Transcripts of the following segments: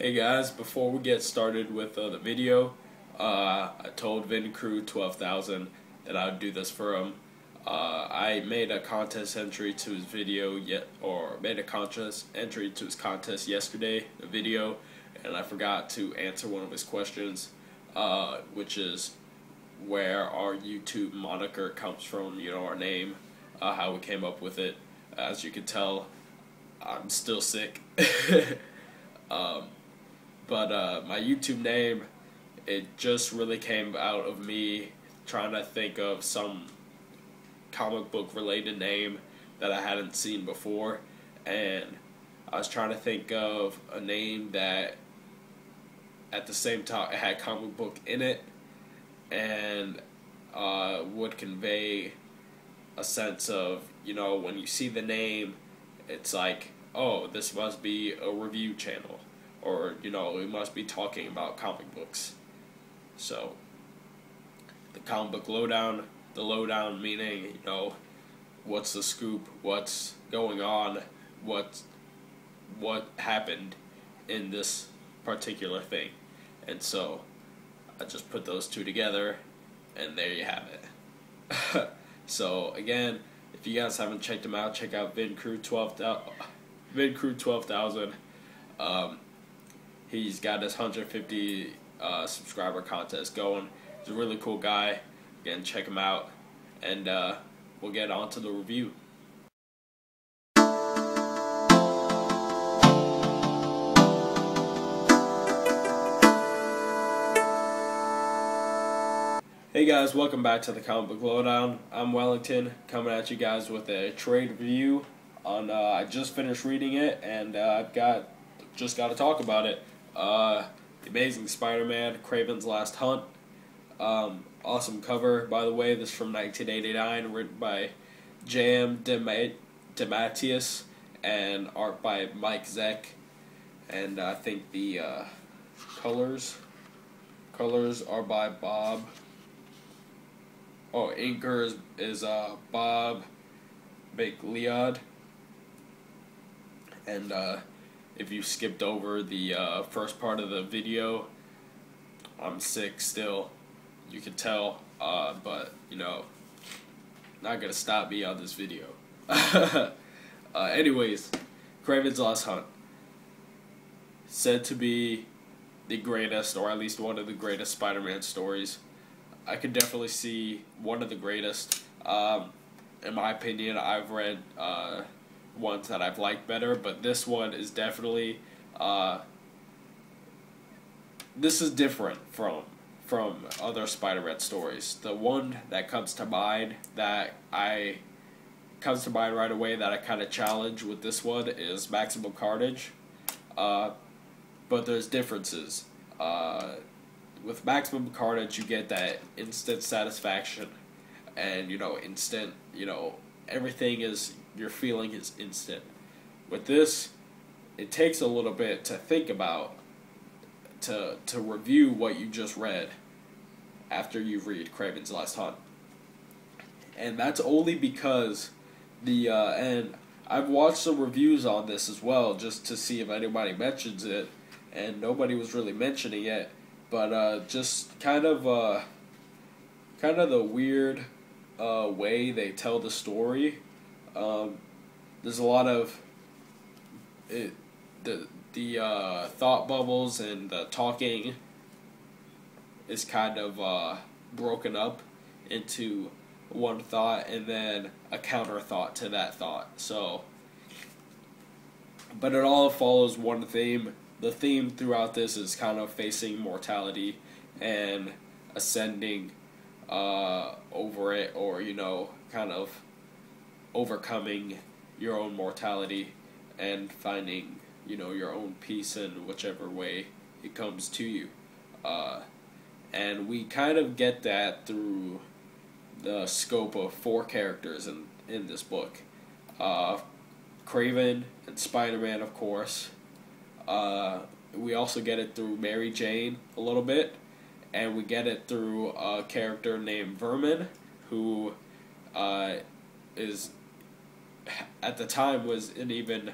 Hey guys, before we get started with the video, I told VinCrew12000 that I would do this for him. I made a contest entry to his video made a contest entry to his contest yesterday, the video, and I forgot to answer one of his questions, which is where our YouTube moniker comes from, our name, how we came up with it. As you can tell, I'm still sick. But my YouTube name, it just really came out of me trying to think of some comic book related name that I hadn't seen before, and I was trying to think of a name that at the same time it had comic book in it and would convey a sense of, when you see the name, it's like, oh, this must be a review channel. Or, we must be talking about comic books. So, the comic book lowdown, the lowdown meaning, what's the scoop, what's going on, what happened in this particular thing. And so, I just put those two together, and there you have it. So, again, if you guys haven't checked them out, check out VinCrew12000. He's got his 150 subscriber contest going. He's a really cool guy. Again, check him out, and we'll get on to the review. Hey guys, welcome back to the Comic Book Lowdown. I'm Wellington, coming at you guys with a trade review on. I just finished reading it, and I've just got to talk about it. The Amazing Spider-Man, Kraven's Last Hunt. Awesome cover, by the way. This is from 1989, written by DeMatties and art by Mike Zeck. And I think the colors are by Bob. Oh, inker is Bob McLeod. And if you skipped over the first part of the video, I'm sick still. You can tell, but not gonna stop me on this video. Anyways, Kraven's Last Hunt, said to be the greatest, or at least one of the greatest Spider-Man stories. I could definitely see one of the greatest. In my opinion, I've read ones that I've liked better, but this one is definitely this is different from other Spider-Man stories. The one that comes to mind right away that I kind of challenge with this one is Maximum Carnage, but there's differences. With Maximum Carnage, you get that instant satisfaction, and instant, everything is, your feeling is instant. With this, it takes a little bit to think about, to review what you just read after you read Kraven's Last Hunt. And that's only because and I've watched some reviews on this as well, just to see if anybody mentions it, and nobody was really mentioning it, but just kind of the weird way they tell the story. There's a lot of the thought bubbles, and the talking is kind of broken up into one thought and then a counter thought to that thought. So, but it all follows one theme. The theme throughout this is kind of facing mortality and ascending over it, or kind of overcoming your own mortality and finding your own peace in whichever way it comes to you, and we kind of get that through the scope of 4 characters in this book. Kraven and Spider-Man, of course. We also get it through Mary Jane a little bit, and we get it through a character named Vermin, who is at the time wasn't even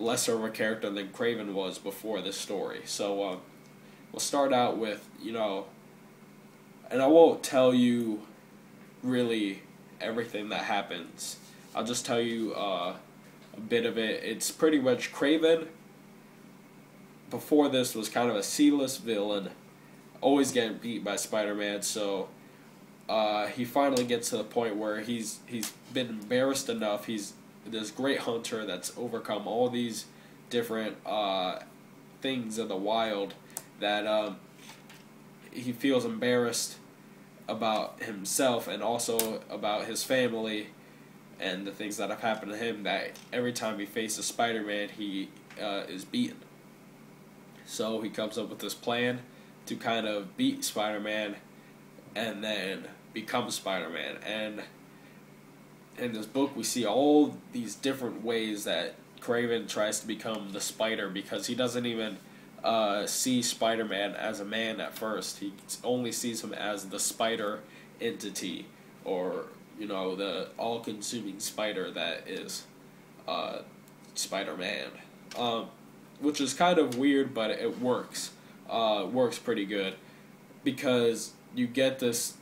lesser of a character than Kraven was before this story. So we'll start out with, and I won't tell you really everything that happens. I'll just tell you a bit of it. It's pretty much Kraven, before this, was kind of a C-list villain, always getting beat by Spider-Man, so he finally gets to the point where he's been embarrassed enough. He's this great hunter that's overcome all these different things in the wild, that he feels embarrassed about himself and also about his family and the things that have happened to him, that every time he faces Spider-Man, he is beaten. So he comes up with this plan to kind of beat Spider-Man and then become Spider-Man. And in this book, we see all these different ways that Kraven tries to become the Spider, because he doesn't even see Spider-Man as a man at first. He only sees him as the spider entity, or the all-consuming spider that is Spider-Man. Which is kind of weird, but it works. Works pretty good, because you get this.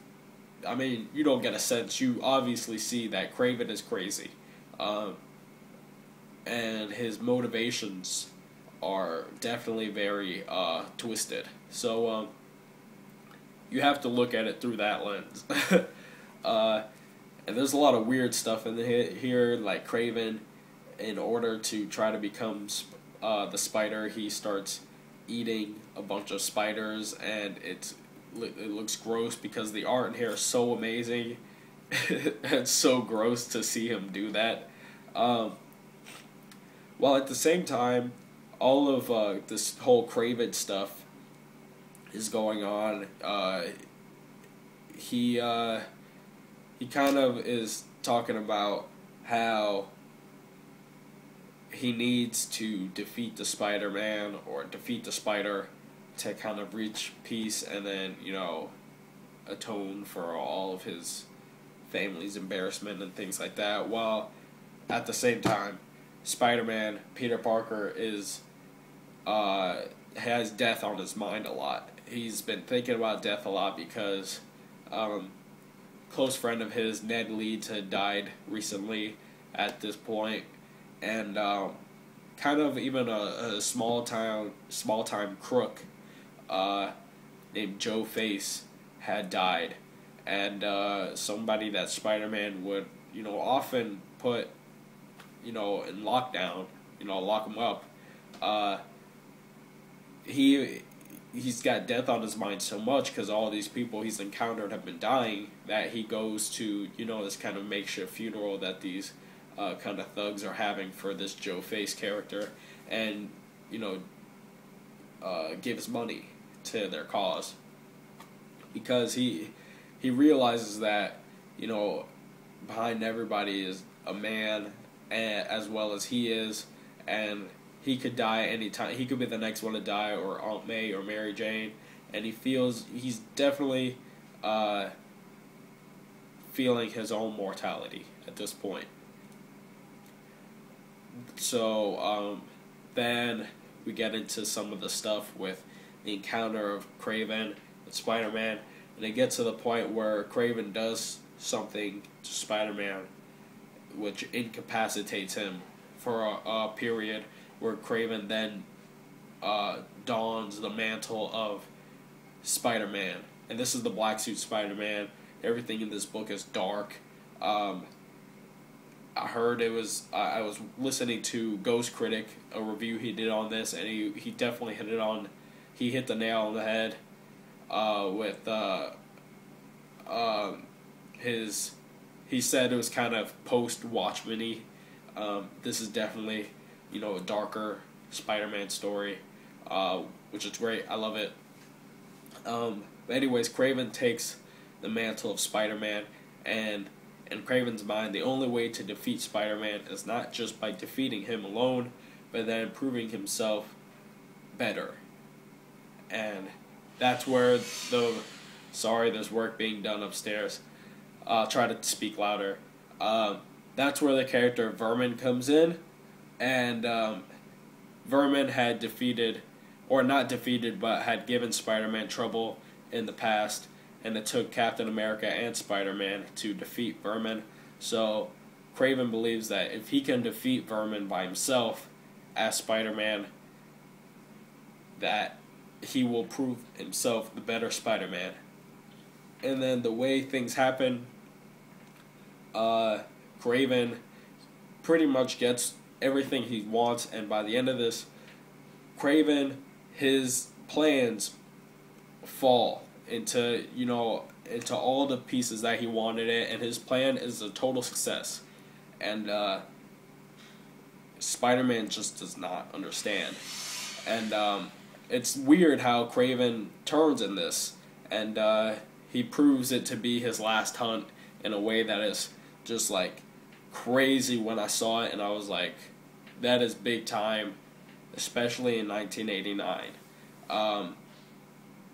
I mean, you don't get a sense. You obviously see that Kraven is crazy, and his motivations are definitely very twisted. So you have to look at it through that lens. And there's a lot of weird stuff in here, like Kraven, in order to try to become the spider, he starts eating a bunch of spiders, and it looks gross because the art in here is so amazing. It's so gross to see him do that. While at the same time, all of this whole Kraven stuff is going on. He kind of is talking about how he needs to defeat the Spider-Man, or defeat the Spider, to kind of reach peace and then, atone for all of his family's embarrassment and things like that. While at the same time, Spider-Man, Peter Parker, has death on his mind a lot. He's been thinking about death a lot because close friend of his, Ned Leeds, had died recently at this point, and kind of even a small time crook named Joe Face had died, and somebody that Spider-Man would often put in lockdown, lock him up. He's got death on his mind so much because all these people he's encountered have been dying, that he goes to this kind of makeshift funeral that these kind of thugs are having for this Joe Face character, and gives money to their cause, because he realizes that behind everybody is a man, as well as he is, and he could die anytime. He could be the next one to die, or Aunt May, or Mary Jane, and he feels he's definitely feeling his own mortality at this point. So then we get into some of the stuff with the encounter of Kraven and Spider-Man, and it gets to the point where Kraven does something to Spider-Man which incapacitates him for a period, where Kraven then dons the mantle of Spider-Man. And this is the black suit Spider-Man. Everything in this book is dark. I heard I was listening to Ghost Critic, a review he did on this, and he definitely he hit the nail on the head with he said it was kind of post-Watchmen-y. This is definitely a darker Spider-Man story, which is great. I love it. But anyways, Kraven takes the mantle of Spider-Man, and in Kraven's mind, the only way to defeat Spider-Man is not just by defeating him alone, but then proving himself better. And that's where there's work being done upstairs. Try to speak louder. That's where the character Vermin comes in, and Vermin had defeated, or not defeated, but had given Spider-Man trouble in the past, and it took Captain America and Spider-Man to defeat Vermin. So Kraven believes that if he can defeat Vermin by himself as Spider-Man, that he will prove himself the better Spider-Man. And then the way things happen, Kraven pretty much gets everything he wants, and by the end of this, Kraven, his plans fall into, into all the pieces that he wanted it, and his plan is a total success. And Spider-Man just does not understand. And it's weird how Kraven turns in this, and he proves it to be his last hunt in a way that is just like crazy. When I saw it, and I was like, that is big time, especially in 1989.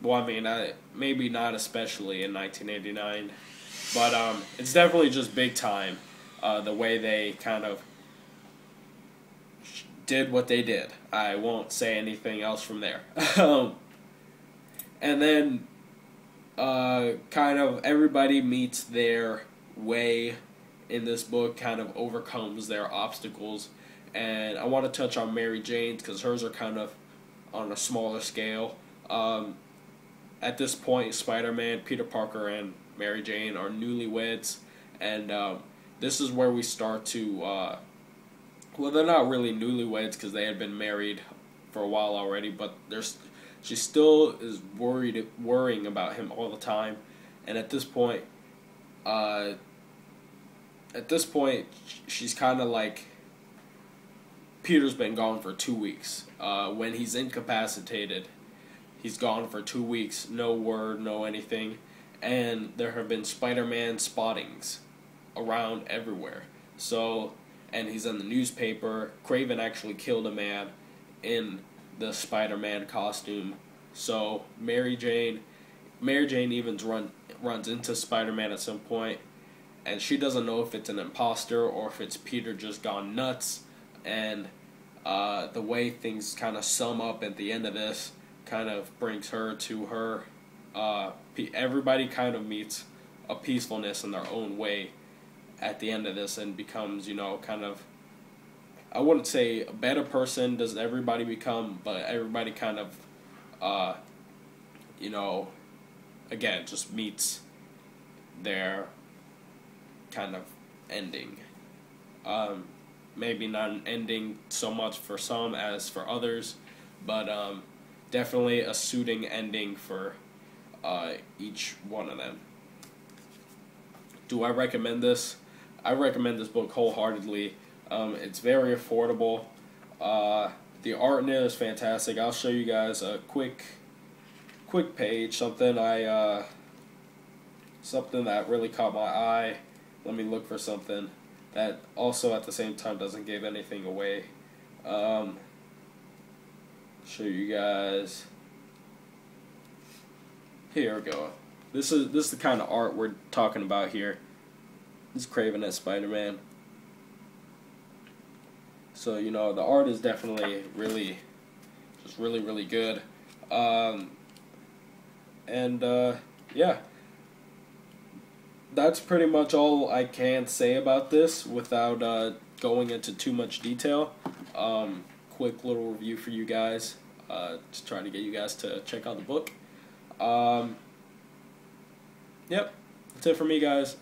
Well, I mean, maybe not especially in 1989, but it's definitely just big time, the way they kind of did what they did. I won't say anything else from there. And then kind of everybody meets their way in this book, kind of overcomes their obstacles. And I want to touch on Mary Jane's, because hers are kind of on a smaller scale. At this point, Spider-Man, Peter Parker, and Mary Jane are newlyweds, and this is where we start to, well, they're not really newlyweds because they had been married for a while already, but she still is worrying about him all the time. And at this point, she's kind of like, Peter's been gone for 2 weeks. When he's incapacitated, he's gone for 2 weeks, no word, no anything, and there have been Spider-Man spottings around everywhere. So, and he's in the newspaper. Kraven actually killed a man in the Spider-Man costume. So Mary Jane even runs into Spider-Man at some point, and she doesn't know if it's an imposter or if it's Peter just gone nuts. And the way things kind of sum up at the end of this kind of brings her to her, everybody kind of meets a peacefulness in their own way at the end of this, and becomes, kind of, I wouldn't say a better person does everybody become, but everybody kind of, again, just meets their kind of ending. Maybe not an ending so much for some as for others, but definitely a suiting ending for each one of them. Do I recommend this? I recommend this book wholeheartedly. It's very affordable. The art in it is fantastic. I'll show you guys a quick page, something that really caught my eye. Let me look for something that also at the same time doesn't give anything away. Show you guys. Here we go. This is the kind of art we're talking about here. This is Kraven as Spider-Man. So, the art is definitely really good. Yeah. That's pretty much all I can say about this without going into too much detail. Quick little review for you guys. Just trying to get you guys to check out the book. Yep, that's it for me, guys.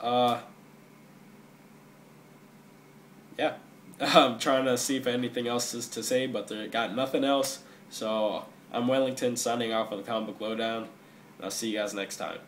Yeah, I'm trying to see if anything else is to say, but there got nothing else. So I'm Wellington signing off on the Comic Book Lowdown. And I'll see you guys next time.